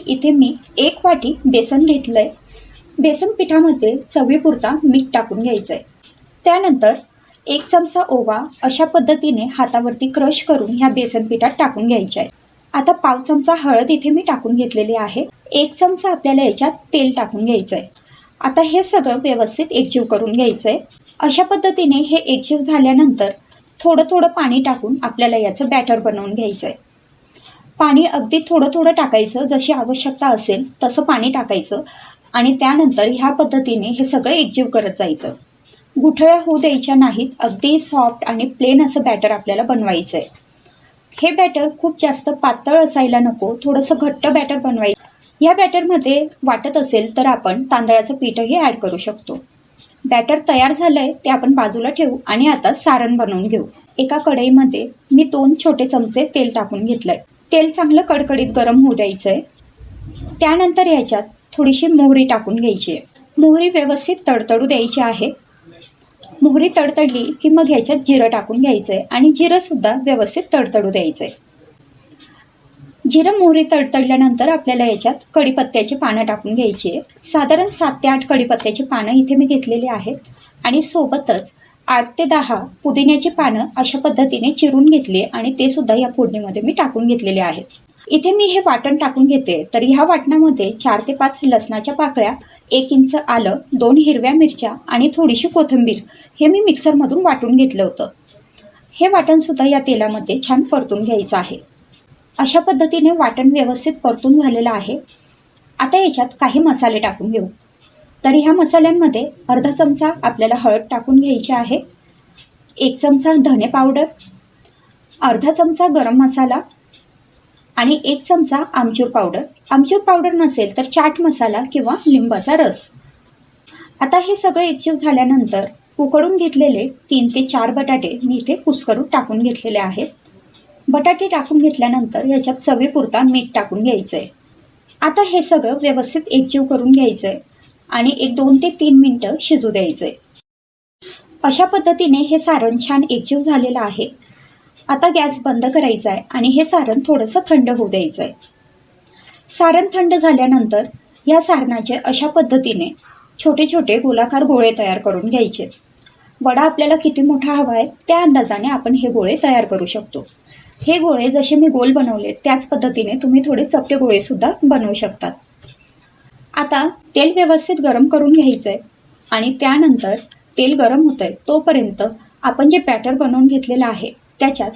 इथे मी 1 वाटी बेसन घेतलंय. बेसन पिठामध्ये चवीपुरता मीठ टाकून घ्यायचंय. त्यानंतर 1 चमचा ओवा अशा पद्धतीने हातावरती क्रश करून ह्या बेसन पिठात टाकून घ्यायचे आहे. आता 1/2 चमचा हळद इथे मी टाकून घेतलेली आहे. 1 चमचा आपल्याला याच्यात तेल टाकून घ्यायचं आहे. आता हे सगळं व्यवस्थित एकजीव करून घ्यायचं आहे. अशा पद्धतीने हे एकजीव झाल्यानंतर थोडं थोडं पाणी टाकून आपल्याला याचं बॅटर बनवून घ्यायचं आहे. पाणी अगदी थोडं थोडं टाकायचं, जशी आवश्यकता असेल तसं पाणी टाकायचं आणि त्यानंतर ह्या पद्धतीने हे सगळं एकजीव करत जायचं. गुठळ्या होऊ द्यायच्या नाहीत. अगदी सॉफ्ट आणि प्लेन असं बॅटर आपल्याला बनवायचं आहे. हे बॅटर खूप जास्त पातळ असायला नको, थोडंसं घट्ट बॅटर बनवायचं. या बॅटरमध्ये वाटत असेल तर आपण तांदळाचं पीठही ॲड करू शकतो. बॅटर तयार झालंय ते आपण बाजूला ठेवू आणि आता सारण बनवून घेऊ. एका कढईमध्ये मी 2 छोटे चमचे तेल टाकून घेतलंय. तेल चांगलं कडकडीत गरम होऊ द्यायचं आहे. त्यानंतर याच्यात थोडीशी मोहरी टाकून घ्यायची आहे. मोहरी व्यवस्थित तडतडू द्यायची आहे. मोहरी तडतडली की मग ह्याच्यात जिरं टाकून घ्यायचं आहे आणि जिरंसुद्धा व्यवस्थित तडतडू द्यायचं आहे. जिरं मोहरी तडतडल्यानंतर आपल्याला याच्यात कढीपत्त्याची पानं टाकून घ्यायची आहे. साधारण 7 ते 8 कढीपत्त्याची पानं इथे मी घेतलेली आहेत आणि सोबतच 8 ते 10 पुदिन्याची पानं अशा पद्धतीने चिरून घेतली आणि ते सुद्धा या फोडणीमध्ये मी टाकून घेतलेले आहेत. इथे मी हे वाटण टाकून घेते. तर ह्या वाटणामध्ये 4 ते 5 लसणाच्या पाकळ्या, 1 इंच आलं, 2 हिरव्या मिरच्या आणि थोडीशी कोथिंबीर हे मी मिक्सरमधून वाटून घेतलं होतं. हे वाटणसुद्धा या तेलामध्ये छान परतून घ्यायचं आहे. अशा पद्धतीने वाटण व्यवस्थित परतून झालेलं आहे. आता याच्यात काही मसाले टाकून घेऊ. तर ह्या मसाल्यांमध्ये अर्धा चमचा आपल्याला हळद टाकून घ्यायची आहे, 1 चमचा धने पावडर, अर्धा चमचा गरम मसाला आणि 1 चमचा आमचूर पावडर. आमचूर पावडर नसेल तर चाट मसाला किंवा लिंबाचा रस. आता हे सगळे एकजीव झाल्यानंतर उकडून घेतलेले 3 ते 4 बटाटे मी इथे कुस्करून टाकून घेतलेले आहेत. बटाटे टाकून घेतल्यानंतर याच्यात चवीपुरता मीठ टाकून घ्यायचं आहे. आता हे सगळं व्यवस्थित एकजीव करून घ्यायचं आहे आणि 2 ते 3 मिनटं शिजू द्यायचं आहे. अशा पद्धतीने हे सारण छान एकजीव झालेलं आहे. आता गॅस बंद करायचा आहे आणि हे सारण थोडंसं थंड होऊ द्यायचं आहे. सारण थंड झाल्यानंतर या सारणाचे अशा पद्धतीने छोटे छोटे गोलाकार गोळे तयार करून घ्यायचे. वडा आपल्याला किती मोठा हवा आहे त्या अंदाजाने आपण हे गोळे तयार करू शकतो. हे गोळे जसे मी गोल बनवले त्याच पद्धतीने तुम्ही थोडे चपटे गोळेसुद्धा बनवू शकतात. आता तेल व्यवस्थित गरम करून घ्यायचं आहे आणि त्यानंतर तेल गरम होतं आहे तोपर्यंत आपण जे बॅटर बनवून घेतलेलं आहे त्याच्यात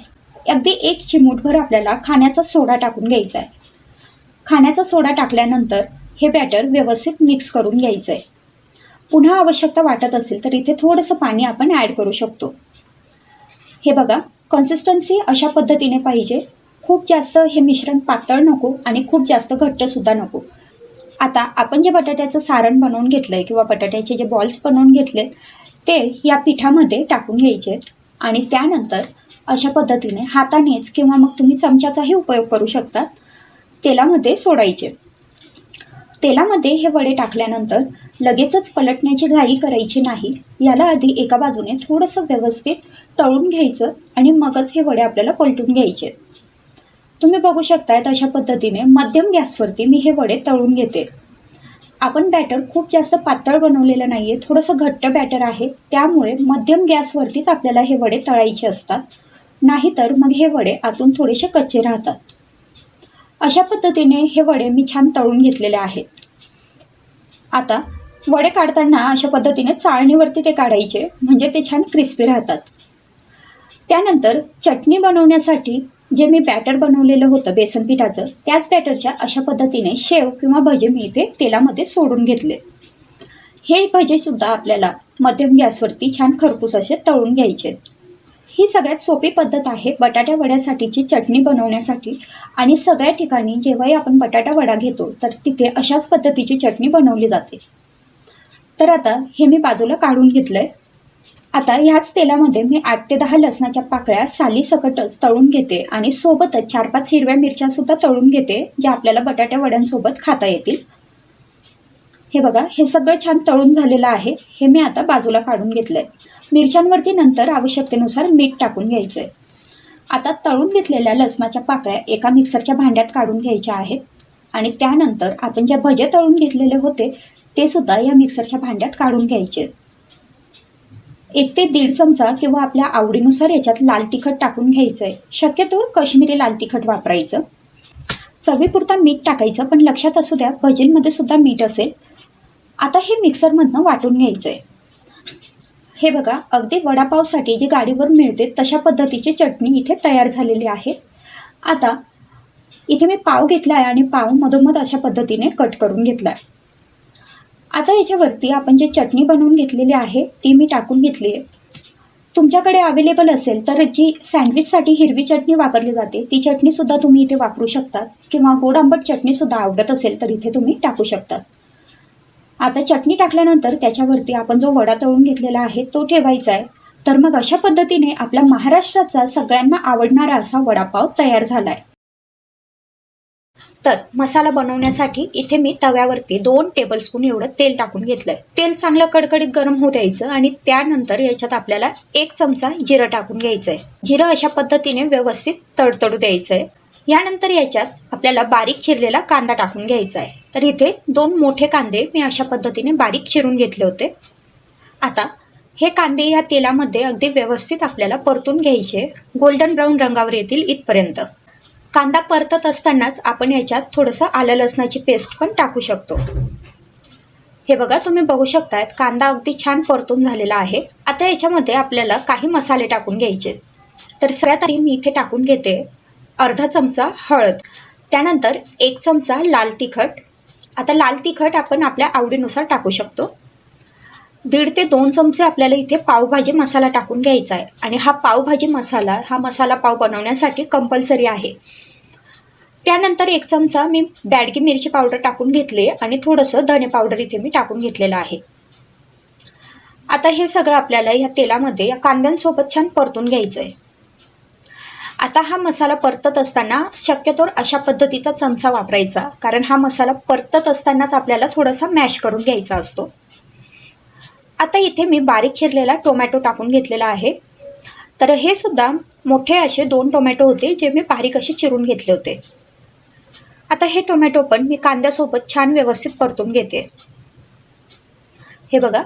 अगदी 1 चिमूटभर आपल्याला खाण्याचा सोडा टाकून घ्यायचा आहे. खाण्याचा सोडा टाकल्यानंतर हे बॅटर व्यवस्थित मिक्स करून घ्यायचं आहे. पुन्हा आवश्यकता वाटत असेल तर इथे थोडंसं पाणी आपण ॲड करू शकतो. हे बघा, कन्सिस्टन्सी अशा पद्धतीने पाहिजे. खूप जास्त हे मिश्रण पातळ नको आणि खूप जास्त घट्टसुद्धा नको. आता आपण जे बटाट्याचं सारण बनवून घेतलं आहे किंवा बटाट्याचे जे बॉल्स बनवून घेतले ते या पिठामध्ये टाकून घ्यायचे आणि त्यानंतर अशा पद्धतीने हातानेच किंवा मग तुम्ही चमच्याचाही उपयोग करू शकता, तेलामध्ये सोडायचे. तेलामध्ये हे वडे टाकल्यानंतर लगेचच पलटण्याची घाई करायची नाही. याला आधी एका बाजूने थोडंसं व्यवस्थित तळून घ्यायचं आणि मगच हे वडे आपल्याला पलटून घ्यायचे. तुम्ही बघू शकतायत अशा पद्धतीने मध्यम गॅसवरती मी हे वडे तळून घेते. आपण बॅटर खूप जास्त पातळ बनवलेलं नाही आहे, थोडंसं घट्ट बॅटर आहे. त्यामुळे मध्यम गॅसवरतीच आपल्याला हे वडे तळायचे असतात, नाहीतर मग हे वडे आतून थोडेसे कच्चे राहतात. अशा पद्धतीने हे वडे मी छान तळून घेतलेले आहेत. आता वडे काढताना अशा पद्धतीने चाळणीवरती ते काढायचे, म्हणजे ते छान क्रिस्पी राहतात. त्यानंतर चटणी बनवण्यासाठी जे मी बॅटर बनवलेलं होतं बेसन पिठाचं, त्याच बॅटरच्या अशा पद्धतीने शेव किंवा भजे मी इथे तेलामध्ये सोडून घेतले. हे भजेसुद्धा आपल्याला मध्यम गॅसवरती छान खरपूस असे तळून घ्यायचे. ही सगळ्यात सोपी पद्धत आहे बटाट्या वड्यासाठीची चटणी बनवण्यासाठी आणि सगळ्या ठिकाणी जेव्हाही आपण बटाटा वडा घेतो तर तिथे अशाच पद्धतीची चटणी बनवली जाते. तर आता हे मी बाजूला काढून घेतलं आहे. आता ह्याच तेलामध्ये मी 8 ते 10 लसणाच्या पाकळ्या सालीसकटच तळून घेते आणि सोबतच 4-5 हिरव्या मिरच्यासुद्धा तळून घेते, ज्या आपल्याला बटाट्या वड्यांसोबत खाता येतील. हे बघा, हे सगळं छान तळून झालेलं आहे. हे मी आता बाजूला काढून घेतलं आहे. मिरच्यांवरती नंतर आवश्यकतेनुसार मीठ टाकून घ्यायचं आहे. आता तळून घेतलेल्या लसणाच्या पाकळ्या एका मिक्सरच्या भांड्यात काढून घ्यायच्या आहेत आणि त्यानंतर आपण ज्या भजे तळून घेतलेले होते ते सुद्धा या मिक्सरच्या भांड्यात काढून घ्यायचे. 1 ते 1.5 चमचा किंवा आपल्या आवडीनुसार याच्यात लाल तिखट टाकून घ्यायचं आहे. शक्यतो काश्मीरी लाल तिखट वापरायचं. चवीपुरता मीठ टाकायचं, पण लक्षात असू द्या भजींमध्ये सुद्धा मीठ असेल. आता हे मिक्सरमधनं वाटून घ्यायचं आहे. हे बघा, अगदी वडापावसाठी जी गाडीवर मिळते तशा पद्धतीची चटणी इथे तयार झालेली आहे. आता इथे मी पाव घेतला आहे आणि पाव मधोमध अशा पद्धतीने कट करून घेतला आहे. आता याच्यावरती आपण जे चटणी बनवून घेतलेली आहे ती मी टाकून घेतली आहे. तुमच्याकडे अवेलेबल असेल तर जी सँडविचसाठी हिरवी चटणी वापरली जाते ती चटणीसुद्धा तुम्ही इथे वापरू शकतात, किंवा गोड आंबट चटणीसुद्धा आवडत असेल तर इथे तुम्ही टाकू शकतात. आता चटणी टाकल्यानंतर त्याच्यावरती आपण जो वडा तळून घेतलेला आहे तो ठेवायचा आहे. तर मग अशा पद्धतीने आपला महाराष्ट्राचा सगळ्यांना आवडणारा असा वडापाव तयार झाला आहे. तर मसाला बनवण्यासाठी इथे मी तव्यावरती 2 टेबलस्पून एवढं तेल टाकून घेतलं आहे. तेल चांगलं कडकडीत गरम होऊ द्यायचं आणि त्यानंतर याच्यात आपल्याला 1 चमचा जिरं टाकून घ्यायचं आहे. जिरं अशा पद्धतीने व्यवस्थित तडतडू द्यायचं आहे. यानंतर याच्यात आपल्याला बारीक चिरलेला कांदा टाकून घ्यायचा आहे. तर इथे 2 मोठे कांदे मी अशा पद्धतीने बारीक चिरून घेतले होते. आता हे कांदे या तेलामध्ये अगदी व्यवस्थित आपल्याला परतून घ्यायचे, गोल्डन ब्राऊन रंगावर येतील इथपर्यंत. कांदा परतत असतानाच आपण याच्यात थोडंसं आलं लसणाची पेस्ट पण टाकू शकतो. हे बघा, तुम्ही बघू शकतायत कांदा अगदी छान परतून झालेला आहे. आता याच्यामध्ये आपल्याला काही मसाले टाकून घ्यायचे. तर सगळ्यात आधी मी इथे टाकून घेते अर्धा चमचा हळद, त्यानंतर 1 चमचा लाल तिखट. आता लाल तिखट आपण आपल्या आवडीनुसार टाकू शकतो. 1.5 ते 2 चमचे आपल्याला इथे पावभाजी मसाला टाकून घ्यायचा आहे. आणि हा पावभाजी मसाला हा मसाला पाव बनवण्यासाठी कंपल्सरी आहे. त्यानंतर 1 चमचा मी बॅडगी मिरची पावडर टाकून घेतली आणि थोडंसं धने पावडर इथे मी टाकून घेतलेलं आहे. आता हे सगळं आपल्याला या तेलामध्ये या कांद्यांसोबत छान परतून घ्यायचं आहे. आता हा मसाला परतत असताना शक्यतो अशा पद्धतीचा चमचा वापरायचा, कारण हा मसाला परतत असतानाच आपल्याला थोडासा मॅश करून घ्यायचा असतो. आता इथे मी बारीक चिरलेला टोमॅटो टाकून घेतलेला आहे. तर हे सुद्धा मोठे असे 2 टोमॅटो होते जे मी बारीक असे चिरून घेतले होते. आता हे टोमॅटो पण मी कांद्यासोबत छान व्यवस्थित परतून घेते. हे बघा,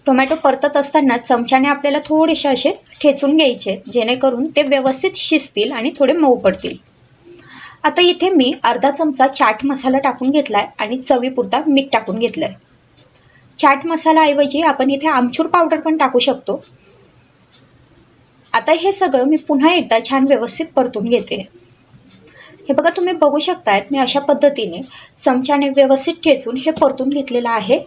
टोमॅटो परतत असताना चमच्याने आपल्याला थोडेसे असे ठेचून घ्यायचे, जेणेकरून ते व्यवस्थित शिजतील आणि थोडे मऊ पडतील. आता इथे मी अर्धा चमचा चाट मसाला टाकून घेतला आहे आणि चवीपुरता मीठ टाकून घेतलं आहे. चाट मसालाऐवजी आपण इथे आमचूर पावडर पण टाकू शकतो. आता हे सगळं मी पुन्हा एकदा छान व्यवस्थित परतून घेते. हे बघा, तुम्ही बघू शकतायत मी अशा पद्धतीने चमच्याने व्यवस्थित ठेचून हे परतून घेतलेलं आहे.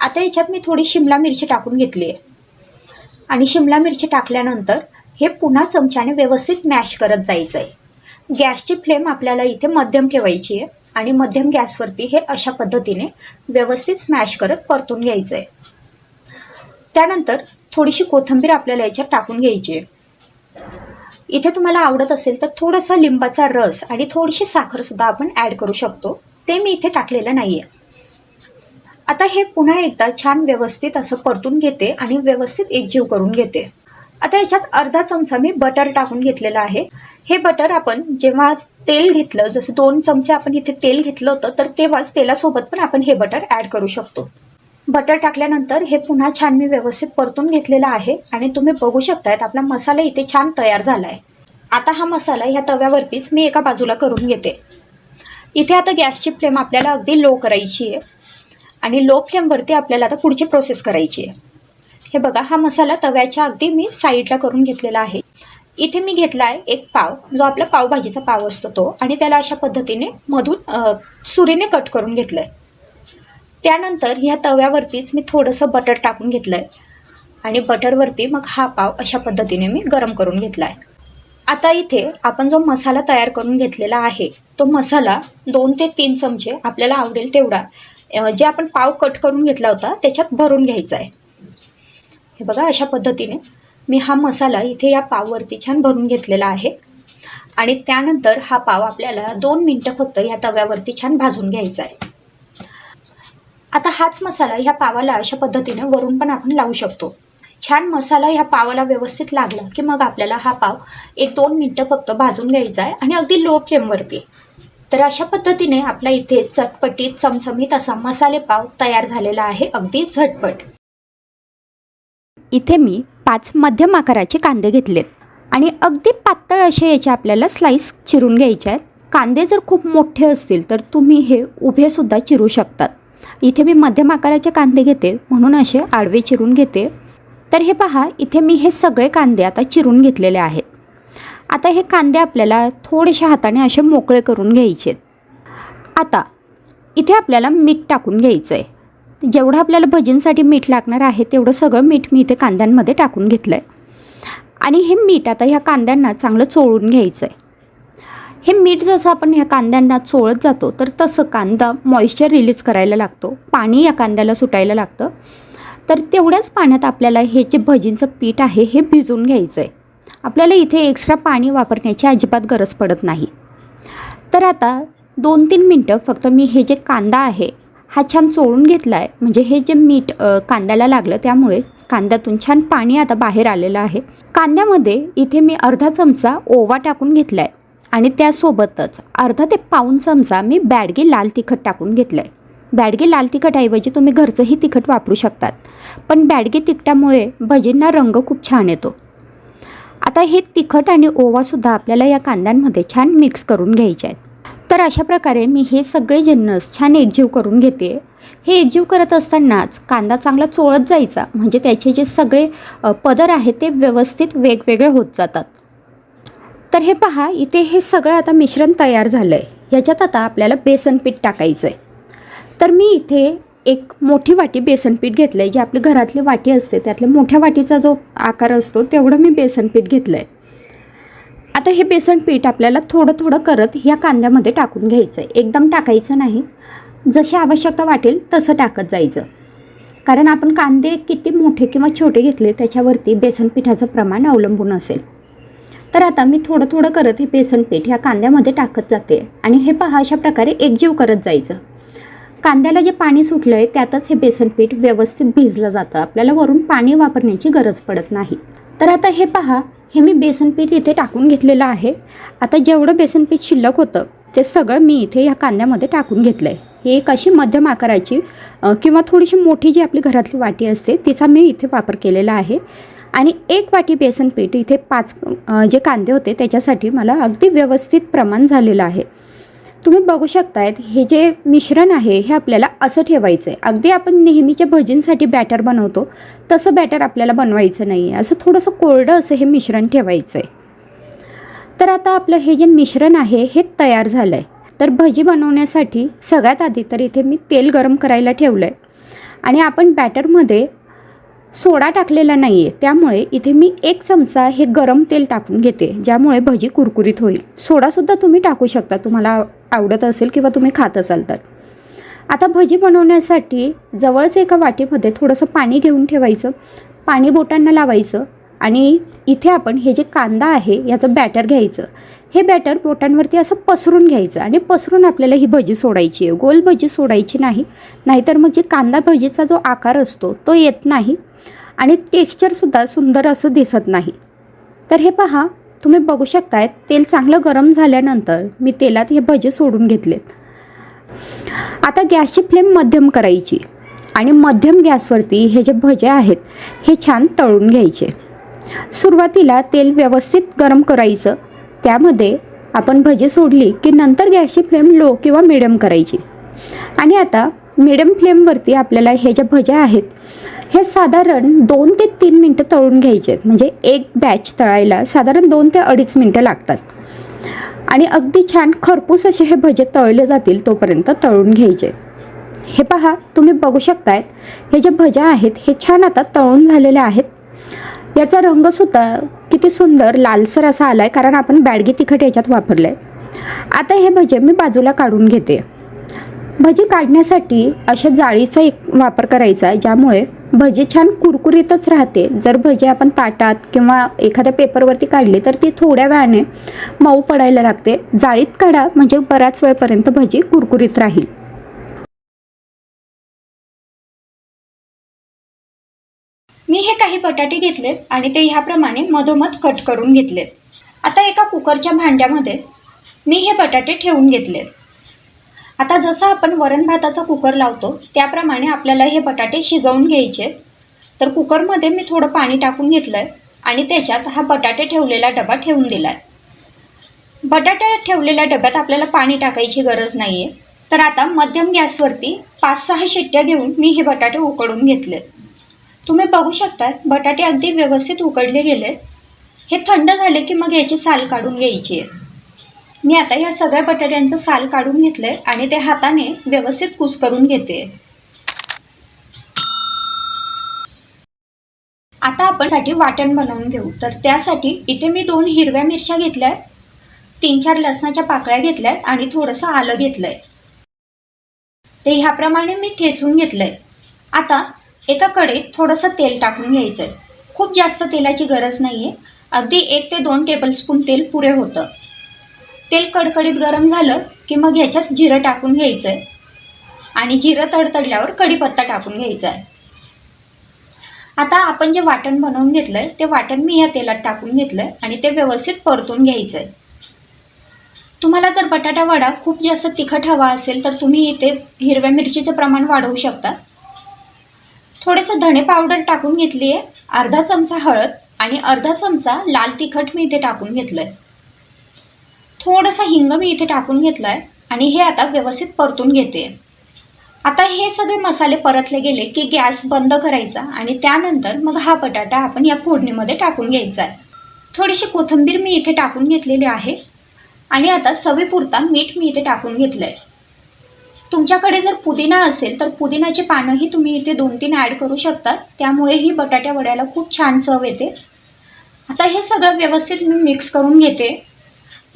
आता याच्यात मी थोडी शिमला मिरची टाकून घेतली आहे आणि शिमला मिरची टाकल्यानंतर हे पुन्हा चमच्याने व्यवस्थित मॅश करत जायचं आहे. गॅसची फ्लेम आपल्याला इथे मध्यम ठेवायची आहे आणि मध्यम गॅसवरती हे अशा पद्धतीने व्यवस्थित स्मॅश करत परतून घ्यायचं आहे. त्यानंतर थोडीशी कोथिंबीर आपल्याला याच्यात टाकून घ्यायची आहे. इथे तुम्हाला आवडत असेल तर थोडासा लिंबाचा रस आणि थोडीशी साखरसुद्धा आपण ॲड करू शकतो. ते मी इथे टाकलेलं नाही आहे. आता हे पुन्हा एकदा छान व्यवस्थित असं परतून घेते आणि व्यवस्थित एकजीव करून घेते. आता याच्यात अर्धा चमचा मी बटर टाकून घेतलेलं आहे. हे बटर आपण जेव्हा तेल घेतलं, जसं 2 चमचे आपण इथे तेल घेतलं होतं, तर तेव्हाच तेलासोबत पण आपण हे बटर ॲड करू शकतो. बटर टाकल्यानंतर हे पुन्हा छान मी व्यवस्थित परतून घेतलेलं आहे आणि तुम्ही बघू शकतायत आपला मसाला इथे छान तयार झाला आहे. आता हा मसाला ह्या तव्यावरतीच मी एका बाजूला करून घेते. इथे आता गॅसची फ्लेम आपल्याला अगदी लो करायची आहे आणि लो फ्लेमवरती आपल्याला आता पुढची प्रोसेस करायची आहे. हे बघा, हा मसाला तव्याच्या अगदी मी साईडला करून घेतलेला आहे. इथे मी घेतला आहे 1 पाव, जो आपला पावभाजीचा पाव असतो तो, आणि त्याला अशा पद्धतीने मधून सुरीने कट करून घेतलं आहे. त्यानंतर ह्या तव्यावरतीच मी थोडंसं बटर टाकून घेतलं आहे आणि बटरवरती मग हा पाव अशा पद्धतीने मी गरम करून घेतला आहे. आता इथे आपण जो मसाला तयार करून घेतलेला आहे तो मसाला 2 ते 3 चमचे आपल्याला आवडेल तेवढा जे आपण पाव कट करून घेतला होता त्याच्यात भरून घ्यायचा आहे. हे बघा, अशा पद्धतीने मी हा मसाला इथे या पाववरती छान भरून घेतलेला आहे आणि त्यानंतर हा पाव आपल्याला 2 मिनटं फक्त या तव्यावरती छान भाजून घ्यायचा आहे. आता हाच मसाला ह्या पावाला अशा पद्धतीने वरून पण आपण लावू शकतो. छान मसाला ह्या पावाला व्यवस्थित लागला की मग आपल्याला हा पाव 1-2 मिनटं फक्त भाजून घ्यायचा आहे आणि अगदी लो फ्लेमवरती. तर अशा पद्धतीने आपला इथे चटपटीत चमचमीत असा मसाले पाव तयार झालेला आहे, अगदी झटपट. इथे मी 5 मध्यम आकाराचे कांदे घेतलेत आणि अगदी पातळ असे याचे आपल्याला स्लाइस चिरून घ्यायचे आहेत. कांदे जर खूप मोठे असतील तर तुम्ही हे उभे सुद्धा चिरू शकतात. इथे मी मध्यम आकाराचे कांदे घेते म्हणून असे आडवे चिरून घेते. तर हे पहा, इथे मी हे सगळे कांदे आता चिरून घेतलेले आहेत. आता हे कांदे आपल्याला थोडेसे हाताने असे मोकळे करून घ्यायचे. आता इथे आपल्याला मीठ टाकून घ्यायचं आहे. जेवढं आपल्याला भजींसाठी मीठ लागणार आहे तेवढं सगळं मीठ मी इथे कांद्यांमध्ये टाकून घेतलं आहे. आणि हे मीठ आता ह्या कांद्यांना चांगलं चोळून घ्यायचं आहे. हे मीठ जसं आपण ह्या कांद्यांना चोळत जातो तर तसं कांदा मॉइश्चर रिलीज करायला लागतो, पाणी या कांद्याला सुटायला लागतं. तर तेवढ्याच पाण्यात आपल्याला हे जे भजींचं पीठ आहे हे भिजवून घ्यायचं आहे. आपल्याला इथे एक्स्ट्रा पाणी वापरण्याची अजिबात गरज पडत नाही. तर आता 2-3 मिनटं फक्त मी हे जे कांदा आहे हा छान चोळून घेतला आहे. म्हणजे हे जे मीठ कांद्याला लागलं त्यामुळे कांद्यातून छान पाणी आता बाहेर आलेलं आहे. कांद्यामध्ये इथे मी अर्धा चमचा ओवा टाकून घेतला आहे आणि त्यासोबतच अर्धा ते पाऊण चमचा मी बॅडगी लाल तिखट टाकून घेतलं आहे. बॅडगी लाल तिखटऐवजी तुम्ही घरचंही तिखट वापरू शकतात, पण बॅडगी तिखटामुळे भजींना रंग खूप छान येतो. आता हे तिखट आणि ओवासुद्धा आपल्याला या कांद्यांमध्ये छान मिक्स करून घ्यायचे आहेत. तर अशा प्रकारे मी हे सगळे जिन्नस छान एकजीव करून घेते. हे एकजीव करत असतानाच कांदा चांगला चोळत जायचा, म्हणजे त्याचे जे सगळे पदर आहेत ते व्यवस्थित वेगवेगळे होत जातात. तर हे पहा, इथे हे सगळं आता मिश्रण तयार झालं आहे. ह्याच्यात आता आपल्याला बेसन पीठ टाकायचं आहे. तर मी इथे एक मोठी वाटी बेसन पीठ घेतलं आहे. जी आपली घरातली वाटी असते त्यातल्या मोठ्या वाटीचा जो आकार असतो तेवढं मी बेसन पीठ घेतलं आहे. आता हे बेसन पीठ आपल्याला थोडं थोडं करत ह्या कांद्यामध्ये टाकून घ्यायचं आहे. एकदम टाकायचं नाही, जशी आवश्यकता वाटेल तसं टाकत जायचं. कारण आपण कांदे किती मोठे किंवा छोटे घेतले त्याच्यावरती बेसन पिठाचं प्रमाण अवलंबून असेल. तर आता मी थोडं थोडं करत हे बेसन पीठ ह्या कांद्यामध्ये टाकत जाते आणि हे पहा, अशा प्रकारे एकजीव करत जायचं. कांद्याला जे पाणी सुटलं आहे त्यातच हे बेसन पीठ व्यवस्थित भिजलं जातं. आपल्याला वरून पाणी वापरण्याची गरज पडत नाही. तर आता हे पहा, हे मी बेसन पीठ इथे टाकून घेतलेलं आहे. आता जेवढं बेसन पीठ शिल्लक होतं ते सगळं मी इथे ह्या कांद्यामध्ये टाकून घेतलं आहे. ही एक अशी मध्यम आकाराची किंवा थोडीशी मोठी जी आपली घरातली वाटी असते तिचा मी इथे वापर केलेला आहे. आणि 1 वाटी बेसन पीठ इथे 5 जे कांदे होते त्याच्यासाठी मला अगदी व्यवस्थित प्रमाण झालेलं आहे. तुम्ही बघू शकतायत हे जे मिश्रण आहे हे आपल्याला असं ठेवायचं आहे. अगदी आपण नेहमीच्या भजींसाठी बॅटर बनवतो तसं बॅटर आपल्याला बनवायचं नाही आहे. असं थोडंसं कोरडं असं हे मिश्रण ठेवायचं आहे. तर आता आपलं हे जे मिश्रण आहे हे तयार झालं आहे. तर भजी बनवण्यासाठी सगळ्यात आधी तर इथे मी तेल गरम करायला ठेवलं आहे आणि आपण बॅटरमध्ये सोडा टाकलेला नाही आहे, त्यामुळे इथे मी 1 चमचा हे गरम तेल टाकून घेते, ज्यामुळे भजी कुरकुरीत होईल. सोडासुद्धा तुम्ही टाकू शकता, तुम्हाला आवडत असेल किंवा तुम्ही खात असाल तर. आता भजी बनवण्यासाठी जवळच एका वाटीमध्ये थोडंसं पाणी घेऊन ठेवायचं. पाणी बोटांना लावायचं आणि इथे आपण हे जे कांदा आहे याचं बॅटर घ्यायचं. हे बॅटर बोटांवरती असं पसरून घ्यायचं आणि पसरून आपल्याला ही भजी सोडायची आहे. गोल भजी सोडायची नाही, नाहीतर मग जे कांदा भजीचा जो आकार असतो तो येत नाही आणि टेक्स्चरसुद्धा सुंदर असं दिसत नाही. तर हे पहा, तुम्ही बघू शकताय तेल चांगलं गरम झाल्यानंतर मी तेलात हे भजे सोडून घेतलेत. आता गॅसची फ्लेम मध्यम करायची आणि मध्यम गॅसवरती हे जे भजे आहेत हे छान तळून घ्यायचे. सुरुवातीला तेल व्यवस्थित गरम करायचं, त्यामध्ये आपण भजी सोडली की नंतर गॅसची फ्लेम लो किंवा मिडियम करायची. आणि आता मिडियम फ्लेमवरती आपल्याला हे जे भजे आहेत हे साधारण 2 ते 3 मिनटं तळून घ्यायचे आहेत. म्हणजे एक बॅच तळायला साधारण 2 ते 2.5 मिनटं लागतात आणि अगदी छान खरपूस असे हे भजे तळले जातील तोपर्यंत तळून घ्यायचे. हे पहा, तुम्ही बघू शकतायत हे जे भजे आहेत हे छान आता तळून झालेले आहेत. याचा रंगसुद्धा किती सुंदर लालसर असा आला आहे, कारण आपण बॅडगी तिखट याच्यात वापरलं आहे. आता हे भजे मी बाजूला काढून घेते. भजी काढण्यासाठी अशा जाळीचा एक वापर करायचा, ज्यामुळे भजी छान कुरकुरीतच राहते. जर भजी आपण ताटात किंवा एखाद्या पेपरवरती काढली तर ती थोड्या वेळाने मऊ पडायला लागते. जाळीत काढा म्हणजे बऱ्याच वेळपर्यंत भजी कुरकुरीत राहील. मी हे काही बटाटे घेतलेत आणि ते ह्याप्रमाणे मधोमध कट करून घेतलेत. आता एका कुकरच्या भांड्यामध्ये मी हे बटाटे ठेवून घेतलेत. आता जसं आपण वरण भाताचा कुकर लावतो त्याप्रमाणे आपल्याला हे बटाटे शिजवून घ्यायचे. तर कुकरमध्ये मी थोडं पाणी टाकून घेतलं आहे आणि त्याच्यात हा बटाटे ठेवलेला डबा ठेवून दिला आहे. बटाटे ठेवलेल्या डब्यात आपल्याला पाणी टाकायची गरज नाही आहे. तर आता मध्यम गॅसवरती 5-6 शिट्ट्या घेऊन मी हे बटाटे उकडून घेतले. तुम्ही बघू शकता बटाटे अगदी व्यवस्थित उकडले गेले. हे थंड झाले की मग याची साल काढून घ्यायची आहे. मी आता ह्या सगळ्या बटाट्यांचं साल काढून घेतलंय आणि ते हाताने व्यवस्थित कुस्करून घेते. आता आपण वाटण बनवून घेऊ. तर त्यासाठी इथे मी 2 हिरव्या मिरच्या घेतल्या, 3-4 लसणाच्या पाकळ्या घेतल्या आणि थोडंसं आलं घेतलंय. ते ह्याप्रमाणे मी ठेचून घेतलंय. आता एका कढईत थोडंसं तेल टाकून घ्यायचंय. खूप जास्त तेलाची गरज नाहीये, अगदी 1 ते 2 टेबलस्पून तेल पुरे होतं. तेल कडकडीत गरम झालं की मग ह्याच्यात जिरं टाकून घ्यायचंय आणि जिरं तडतडल्यावर कढीपत्ता टाकून घ्यायचा आहे. आता आपण जे वाटण बनवून घेतलंय ते वाटण मी ह्या तेलात टाकून घेतलंय आणि ते व्यवस्थित परतून घ्यायचंय. तुम्हाला जर बटाटा वडा खूप जास्त तिखट हवा असेल तर तुम्ही इथे हिरव्या मिरचीचं प्रमाण वाढवू शकता. थोडंसं धणे पावडर टाकून घेतली आहे, अर्धा चमचा हळद आणि अर्धा चमचा लाल तिखट मी इथे टाकून घेतलंय. थोडासा हिंग मी इथे टाकून घेतलाय आणि हे आता व्यवस्थित परतून घेते. आता हे सगळे मसाले परतले गेले की गॅस बंद करायचा आणि त्यानंतर मग हा बटाटा आपण या फोडणीमध्ये टाकून घ्यायचा आहे. थोडीशी कोथिंबीर मी इथे टाकून घेतलेली आहे आणि आता चवीपुरता मीठ मी इथे टाकून घेतलंय. तुमच्याकडे जर पुदिना असेल तर पुदिनाची पानंही तुम्ही इथे 2-3 ॲड करू शकता, त्यामुळे ही बटाट्या वड्याला खूप छान चव येते. आता हे सगळं व्यवस्थित मी मिक्स करून घेते.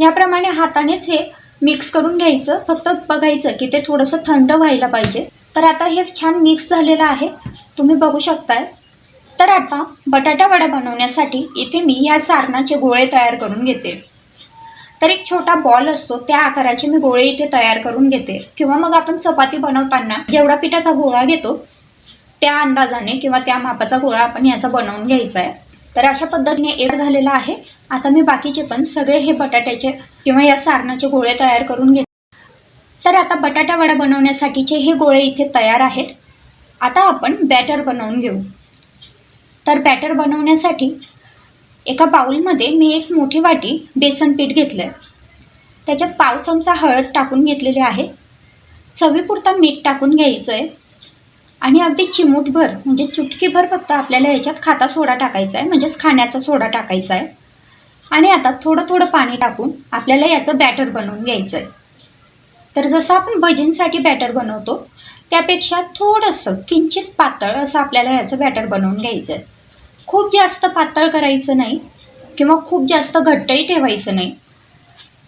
याप्रमाणे हातानेच हे मिक्स करून घ्यायचं. फक्त बघायचं की ते थोडंसं थंड व्हायला पाहिजे. तर आता हे छान मिक्स झालेलं आहे, तुम्ही बघू शकताय. तर आता बटाटा वडा बनवण्यासाठी इथे मी या सारणाचे गोळे तयार करून घेते. तर एक छोटा बॉल असतो त्या आकाराचे मी गोळे इथे तयार करून घेते, किंवा मग आपण चपाती बनवताना जेवढा पिठाचा गोळा घेतो त्या अंदाजाने किंवा त्या मापाचा गोळा आपण याचा बनवून घ्यायचा आहे. तर अशा पद्धतीने एक झालेला आहे. आता मी बाकीचे पण सगळे हे बटाट्याचे किंवा या सारणाचे गोळे तयार करून घेते. तर आता बटाटा वडा बनवण्यासाठीचे हे गोळे इथे तयार आहेत. आता आपण बॅटर बनवून घेऊ. तर बॅटर बनवण्यासाठी एका बाउलमध्ये मी एक मोठी वाटी बेसन पीठ घेतलं आहे. त्याच्यात पाव चमचा हळद टाकून घेतलेली आहे. चवीपुरता मीठ टाकून घ्यायचं आहे आणि अगदी चिमूटभर म्हणजे चुटकीभर फक्त आपल्याला याच्यात खाता सोडा टाकायचा आहे, म्हणजेच खाण्याचा सोडा टाकायचा आहे. आणि आता थोडं थोडं पाणी टाकून आपल्याला याचं बॅटर बनवून घ्यायचं आहे. तर जसं आपण भजींसाठी बॅटर बनवतो त्यापेक्षा थोडंसं किंचित पातळ असं आपल्याला याचं बॅटर बनवून घ्यायचं आहे. खूप जास्त पातळ करायचं नाही किंवा खूप जास्त घट्टही ठेवायचं नाही.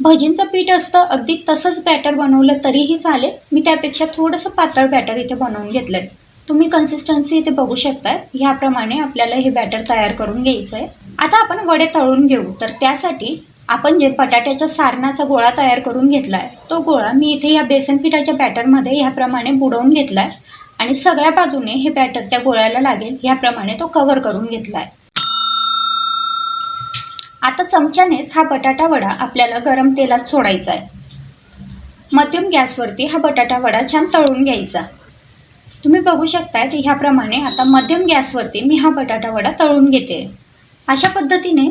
भजींचं पीठ असतं अगदी तसंच बॅटर बनवलं तरीही चालेल. मी त्यापेक्षा थोडंसं पातळ बॅटर इथे बनवून घेतलं आहे. तुम्ही कन्सिस्टन्सी इथे बघू शकता. ह्याप्रमाणे आपल्याला हे बॅटर तयार करून घ्यायचं आहे. आता आपण वडे तळून घेऊ. तर त्यासाठी आपण जे बटाट्याच्या सारणाचा गोळा तयार करून घेतला आहे तो गोळा मी इथे या बेसन पिठाच्या बॅटरमध्ये ह्याप्रमाणे बुडवून घेतला आहे आणि सगळ्या बाजूने हे बॅटर त्या गोळ्याला लागेल ह्याप्रमाणे तो कव्हर करून घेतला आहे. आता चमच्यानेच हा बटाटा वडा आपल्याला गरम तेलात सोडायचा आहे. मध्यम गॅसवरती हा बटाटा वडा छान तळून घ्यायचा. तुम्ही बघू शकता की ह्याप्रमाणे आता मध्यम गॅसवरती मी हा बटाटा वडा तळून घेते. अशा पद्धतीने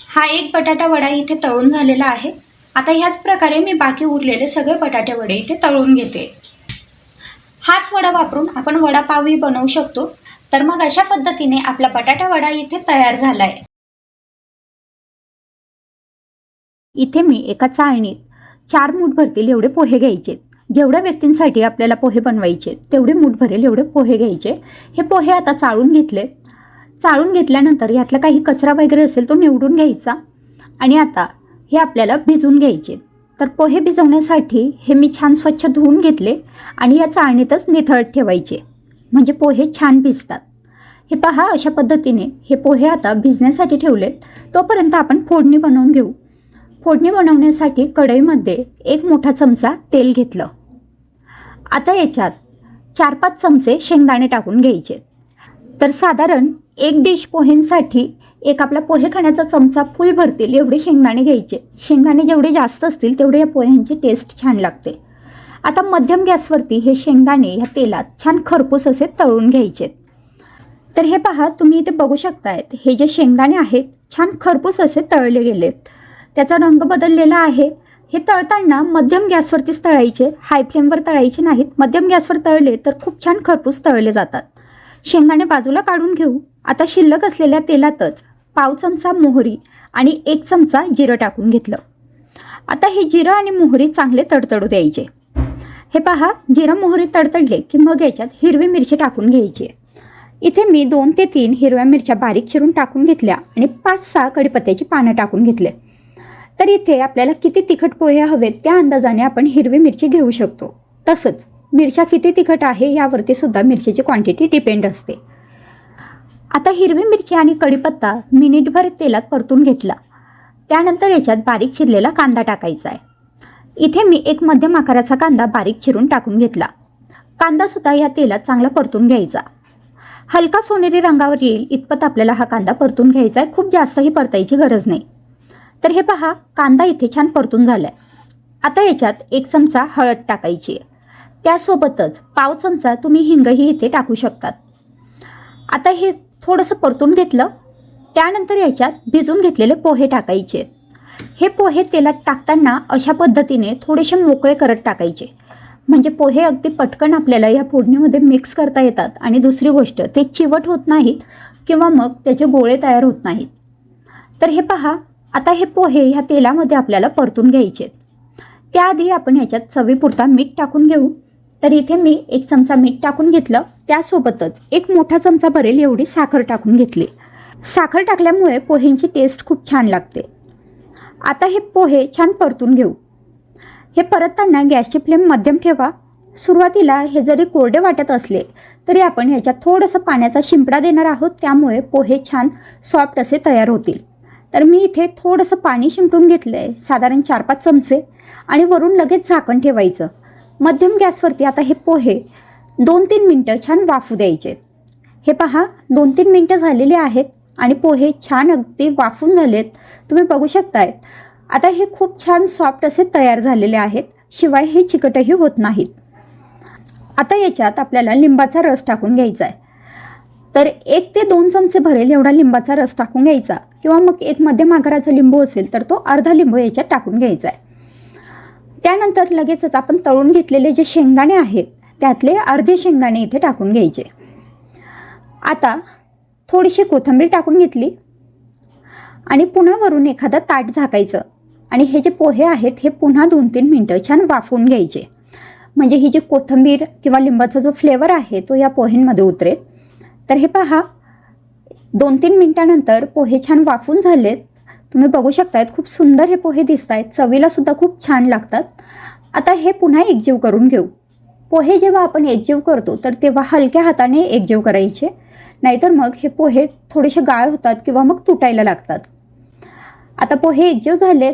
हा एक बटाटा वडा इथे तळून झालेला आहे. आता ह्याच प्रकारे मी बाकी उरलेले सगळे बटाटे वडे इथे तळून घेते. हाच वडा वापरून आपण वडापावही बनवू शकतो. तर मग अशा पद्धतीने आपला बटाटा वडा इथे तयार झाला आहे. इथे मी एका चाळणीत 4 मूठ भरतील एवढे पोहे घ्यायचे. जेवढ्या व्यक्तींसाठी आपल्याला पोहे बनवायचे तेवढे मूठ भरेल एवढे पोहे घ्यायचे. हे पोहे आता चाळून घेतले. चाळून घेतल्यानंतर यातला काही कचरा वगैरे असेल तो निवडून घ्यायचा आणि आता हे आपल्याला भिजवून घ्यायचे. तर पोहे भिजवण्यासाठी हे मी छान स्वच्छ धुवून घेतले आणि या चाळणीतच निथळत ठेवायचे, म्हणजे पोहे छान भिजतात. हे पहा, अशा पद्धतीने हे पोहे आता भिजण्यासाठी ठेवले. तोपर्यंत आपण फोडणी बनवून घेऊ. फोडणी बनवण्यासाठी कढईमध्ये 1 मोठा चमचा तेल घेतलं. आता याच्यात 4-5 चमचे शेंगदाणे टाकून घ्यायचे. तर साधारण एक डिश पोहेंसाठी एक आपला पोहे खाण्याचा चमचा फुल भरतील एवढे शेंगदाणे घ्यायचे. शेंगदाणे जेवढे जास्त असतील तेवढे या पोह्यांची टेस्ट छान लागते. आता मध्यम गॅसवरती हे शेंगदाणे ह्या तेलात छान खरपूस असे तळून घ्यायचे. तर हे पहा, तुम्ही इथे बघू शकतायत हे जे शेंगदाणे आहेत छान खरपूस असे तळले गेलेत. त्याचा रंग बदललेला आहे. हे तळताना मध्यम गॅसवरतीच तळायचे, हाय फ्लेमवर तळायचे नाहीत. मध्यम गॅसवर तळले तर खूप छान खरपूस तळले जातात. शेंगदाणे बाजूला काढून घेऊ. आता शिल्लक असलेल्या तेलातच पाव चमचा मोहरी आणि 1 चमचा जिरं टाकून घेतलं. आता हे जिरं आणि मोहरी चांगले तडतडू द्यायचे. हे पहा, जिरं मोहरी तडतडले की मग याच्यात हिरवी मिरची टाकून घ्यायची. इथे मी 2 ते 3 हिरव्या मिरच्या बारीक चिरून टाकून घेतल्या आणि 5-6 कढीपत्त्याची पानं टाकून घेतले. तर इथे आपल्याला किती तिखट पोहे हवेत त्या अंदाजाने आपण हिरवी मिरची घेऊ शकतो. तसंच मिरच्या किती तिखट आहे यावरती सुद्धा मिरचीची क्वांटिटी डिपेंड असते. आता हिरवी मिरची आणि कढीपत्ता मिनिटभर तेलात परतून घेतला. त्यानंतर याच्यात बारीक चिरलेला कांदा टाकायचा आहे. इथे मी एक मध्यम आकाराचा कांदा बारीक चिरून टाकून घेतला. कांदासुद्धा या तेलात चांगला परतून घ्यायचा. हलका सोनेरी रंगावर येईल इतपत आपल्याला हा कांदा परतून घ्यायचा आहे. खूप जास्तही परतायची गरज नाही. तर हे पहा, कांदा इथे छान परतून झाला आहे. आता याच्यात 1 चमचा हळद टाकायची आहे. त्यासोबतच पाव चमचा तुम्ही हिंगही इथे टाकू शकतात. आता हे थोडंसं परतून घेतलं. त्यानंतर याच्यात भिजून घेतलेले पोहे टाकायचे. हे पोहे तेलात टाकताना अशा पद्धतीने थोडेसे मोकळे करत टाकायचे, म्हणजे पोहे अगदी पटकन आपल्याला या फोडणीमध्ये मिक्स करता येतात. आणि दुसरी गोष्ट, ते चिवट होत नाहीत किंवा मग त्याचे गोळे तयार होत नाहीत. तर हे पहा, आता हे पोहे ह्या तेलामध्ये आपल्याला परतून घ्यायचे. त्याआधी आपण ह्याच्यात चवीपुरता मीठ टाकून घेऊ. तर इथे मी 1 चमचा मीठ टाकून घेतलं. त्यासोबतच 1 मोठा चमचा भरेल एवढी साखर टाकून घेतली. साखर टाकल्यामुळे पोहेंची टेस्ट खूप छान लागते. आता हे पोहे छान परतून घेऊ. हे परतताना गॅसची फ्लेम मध्यम ठेवा. सुरुवातीला हे जरी कोरडे वाटत असले तरी आपण ह्याच्यात थोडंसं पाण्याचा शिंपडा देणार आहोत, त्यामुळे पोहे छान सॉफ्ट असे तयार होतील. तर मी इथे थोडंसं पाणी शिंपडून घेतलं आहे, साधारण 4-5 चमचे, आणि वरून लगेच झाकण ठेवायचं. मध्यम गॅसवरती आता हे पोहे 2-3 मिनटं छान वाफू द्यायचे. हे पहा, 2-3 मिनटं झालेले आहेत आणि पोहे छान अगदी वाफून झालेत. तुम्ही बघू शकताय. आता हे खूप छान सॉफ्ट असे तयार झालेले आहेत, शिवाय हे चिकटही होत नाहीत. आता याच्यात आपल्याला लिंबाचा रस टाकून घ्यायचा आहे. तर 1 ते 2 चमचे भरेल एवढा लिंबाचा रस टाकून घ्यायचा, किंवा मग एक मध्यम आकाराचा लिंबू असेल तर तो अर्धा लिंबू याच्यात टाकून घ्यायचा आहे. त्यानंतर लगेचच आपण तळून घेतलेले जे शेंगदाणे आहेत त्यातले अर्धे शेंगदाणे इथे टाकून घ्यायचे. आता थोडीशी कोथिंबीर टाकून घेतली आणि पुन्हा वरून एखादं ताट झाकायचं आणि हे जे पोहे आहेत हे पुन्हा 2-3 मिनटं छान वाफवून घ्यायचे, म्हणजे ही जी कोथिंबीर किंवा लिंबाचा जो फ्लेवर आहे तो या पोहेंमध्ये उतरेल. तर हे पहा, 2-3 मिनटानंतर पोहे छान वाफून झालेत. तुम्ही बघू शकतायत, खूप सुंदर हे पोहे दिसत आहेत. चवीला सुद्धा खूप छान लागतात. आता हे पुन्हा एकजीव करून घेऊ. पोहे जेव्हा आपण एकजीव करतो तर तेव्हा हलक्या हाताने एकजीव करायचे, नाहीतर मग हे पोहे थोडेसे गाळ होतात किंवा मग तुटायला लागतात. आता पोहे एकजीव झालेत.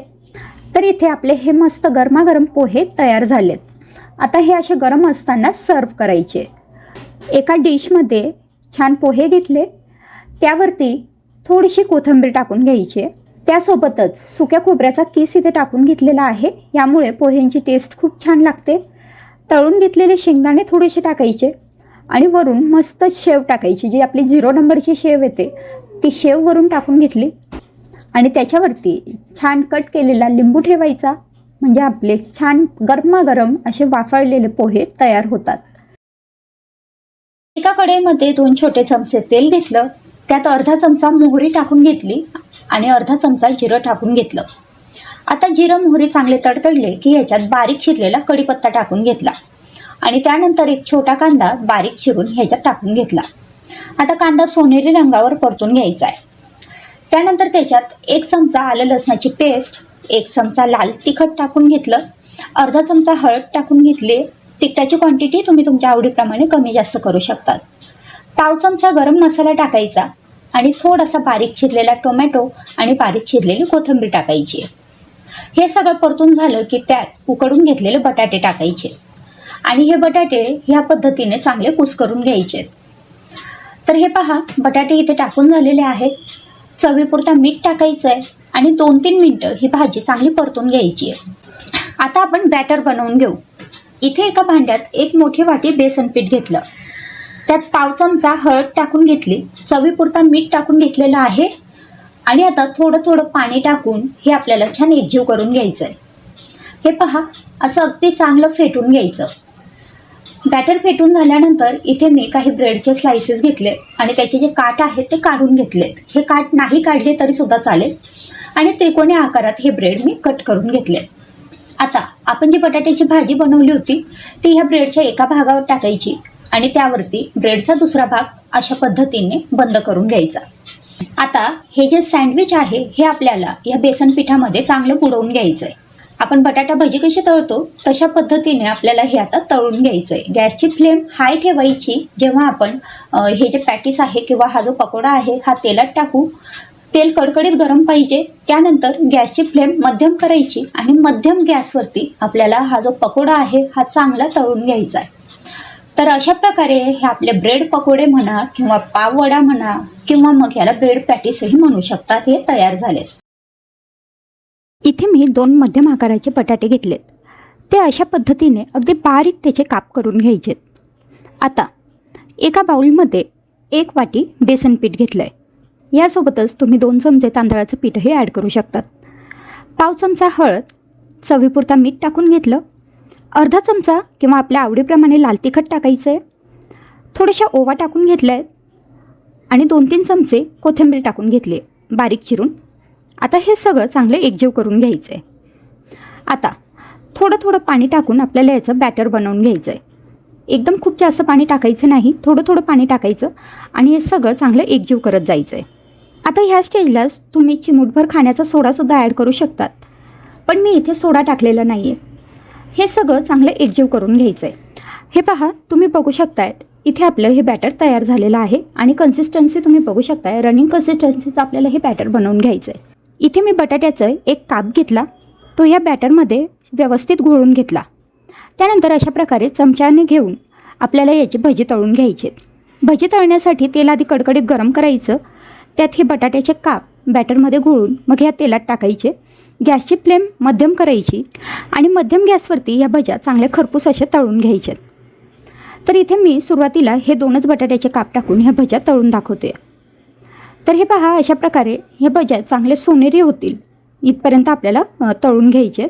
तर इथे आपले हे मस्त गरमागरम पोहे तयार झालेत. आता हे असे गरम असताना सर्व करायचे. एका डिशमध्ये छान पोहे घेतले, त्यावरती थोडीशी कोथिंबीर टाकून घ्यायची. त्यासोबतच सुक्या खोबऱ्याचा किस इथे टाकून घेतलेला आहे, यामुळे पोह्यांची टेस्ट खूप छान लागते. तळून घेतलेले शेंगदाणे थोडेसे टाकायचे आणि वरून मस्त शेव टाकायची, जी आपली 0 नंबरची शेव येते ती शेव वरून टाकून घेतली आणि त्याच्यावरती छान कट केलेला लिंबू ठेवायचा, म्हणजे आपले छान गरमागरम असे वाफळलेले पोहे तयार होतात. एका कढईमध्ये 2 छोटे चमचे तेल घेतलं, त्यात अर्धा चमचा मोहरी टाकून घेतली आणि अर्धा चमचा जिरं टाकून घेतलं. आता जिरं मोहरी चांगले तडतडले की याच्यात बारीक चिरलेला कढीपत्ता टाकून घेतला आणि त्यानंतर एक छोटा कांदा बारीक चिरून ह्याच्यात टाकून घेतला. आता कांदा सोनेरी रंगावर परतून घ्यायचा आहे. त्यानंतर त्याच्यात 1 चमचा आलं लसणाची पेस्ट, 1 चमचा लाल तिखट टाकून घेतलं, अर्धा चमचा हळद टाकून घेतली. तिखटाची क्वांटिटी तुम्ही तुमच्या आवडीप्रमाणे कमी जास्त करू शकतात. पाव चमचा गरम मसाला टाकायचा आणि थोडासा बारीक चिरलेला टोमॅटो आणि बारीक चिरलेली कोथिंबीर टाकायची. हे सगळं परतून झालं की त्यात उकडून घेतलेले बटाटे टाकायचे आणि हे बटाटे ह्या पद्धतीने चांगले कुस्करून घ्यायचे. तर हे पहा, बटाटे इथे टाकून झालेले आहेत. चवीपुरता मीठ टाकायचं आहे आणि 2-3 मिनटं ही भाजी चांगली परतून घ्यायची आहे. आता आपण बॅटर बनवून घेऊ. इथे एका भांड्यात एक मोठी वाटी बेसन पीठ घेतलं. त्यात पाव चमचा हळद टाकून घेतली. चवीपुरता मीठ टाकून घेतलेलं आहे आणि आता थोडं थोडं पाणी टाकून हे आपल्याला छान एकजीव करून घ्यायचं आहे. हे पहा, असं अगदी चांगलं फेटून घ्यायचं. बॅटर फेटून झाल्यानंतर इथे मी काही ब्रेडचे स्लाइसेस घेतले आणि त्याचे जे काठ आहेत ते काढून घेतलेत. हे काठ नाही काढले तरी सुद्धा चालेल आणि त्रिकोणी आकारात हे ब्रेड मी कट करून घेतले. आता आपण जी बटाट्याची भाजी बनवली होती ती ह्या ब्रेडच्या एका भागावर टाकायची आणि त्यावरती ब्रेडचा दुसरा भाग अशा पद्धतीने बंद करून घ्यायचा. आता हे जे सँडविच आहे हे आपल्याला या बेसन पिठामध्ये चांगलं बुडवून घ्यायचं आहे. आपण बटाटा भजी कशी तळतो तशा पद्धतीने आपल्याला हे आता तळून घ्यायचं आहे. गॅसची फ्लेम हाय ठेवायची. जेव्हा आपण हे जे पॅटीस आहे किंवा हा जो पकोडा आहे हा तेलात टाकू, तेल कडकडीत गरम पाहिजे. त्यानंतर गॅसची फ्लेम मध्यम करायची आणि मध्यम गॅसवरती आपल्याला हा जो पकोडा आहे हा चांगला तळून घ्यायचा आहे. तर अशा प्रकारे हे आपले ब्रेड पकोडे म्हणा किंवा पाववडा म्हणा किंवा मग याला ब्रेड पॅटीसही म्हणू शकतात, हे तयार झालेत. इथे मी 2 मध्यम आकाराचे बटाटे घेतलेत. ते अशा पद्धतीने अगदी बारीक त्याचे काप करून घ्यायचेत. आता एका बाउलमध्ये 1 वाटी बेसन पीठ घेतलं आहे. यासोबतच तुम्ही 2 चमचे तांदळाचं पीठही ॲड करू शकतात. पाव चमचा हळद, चवीपुरता मीठ टाकून घेतलं. अर्धा चमचा किंवा आपल्या आवडीप्रमाणे लाल तिखट टाकायचं आहे. थोड्याशा ओवा टाकून घेतल्या आहेत आणि 2-3 चमचे कोथिंबीर टाकून घेतली आहे बारीक चिरून. आता हे सगळं चांगलं एकजीव करून घ्यायचं आहे. आता थोडं थोडं पाणी टाकून आपल्याला याचं बॅटर बनवून घ्यायचं आहे. एकदम खूप जास्त पाणी टाकायचं नाही, थोडं थोडं पाणी टाकायचं आणि हे सगळं चांगलं एकजीव करत जायचं आहे. आता ह्या स्टेजलाच तुम्ही चिमूटभर खाण्याचा सोडासुद्धा ॲड करू शकतात, पण मी इथे सोडा टाकलेला नाही आहे. हे सगळं चांगलं एकजीव करून घ्यायचं आहे. हे पहा, तुम्ही बघू शकताय इथे आपलं हे बॅटर तयार झालेलं आहे आणि कन्सिस्टन्सी तुम्ही बघू शकताय. रनिंग कन्सिस्टन्सीचं आपल्याला हे बॅटर बनवून घ्यायचं आहे. इथे मी बटाट्याचं एक काप घेतला, तो ह्या बॅटरमध्ये व्यवस्थित घोळून घेतला. त्यानंतर अशा प्रकारे चमच्याने घेऊन आपल्याला याची भजी तळून घ्यायची. भजी तळण्यासाठी तेल आधी कडकडीत गरम करायचं. त्यात हे बटाट्याचे काप बॅटरमध्ये घोळून मग ह्या तेलात टाकायचे. गॅसची फ्लेम मध्यम करायची आणि मध्यम गॅसवरती या भज्या चांगल्या खरपूस अशा तळून घ्यायच्या. तर इथे मी सुरुवातीला हे 2च बटाट्याचे काप टाकून ह्या भज्या तळून दाखवते. तर हे पहा, अशा प्रकारे ह्या भज्या चांगले सोनेरी होतील इथपर्यंत आपल्याला तळून घ्यायचे.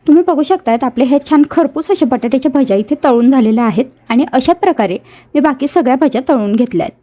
तुम्ही बघू शकतात आपले हे छान खरपूस अशा बटाट्याच्या भज्या इथे तळून झालेल्या आहेत आणि अशा प्रकारे मी बाकी सगळ्या भज्या तळून घेतल्या आहेत.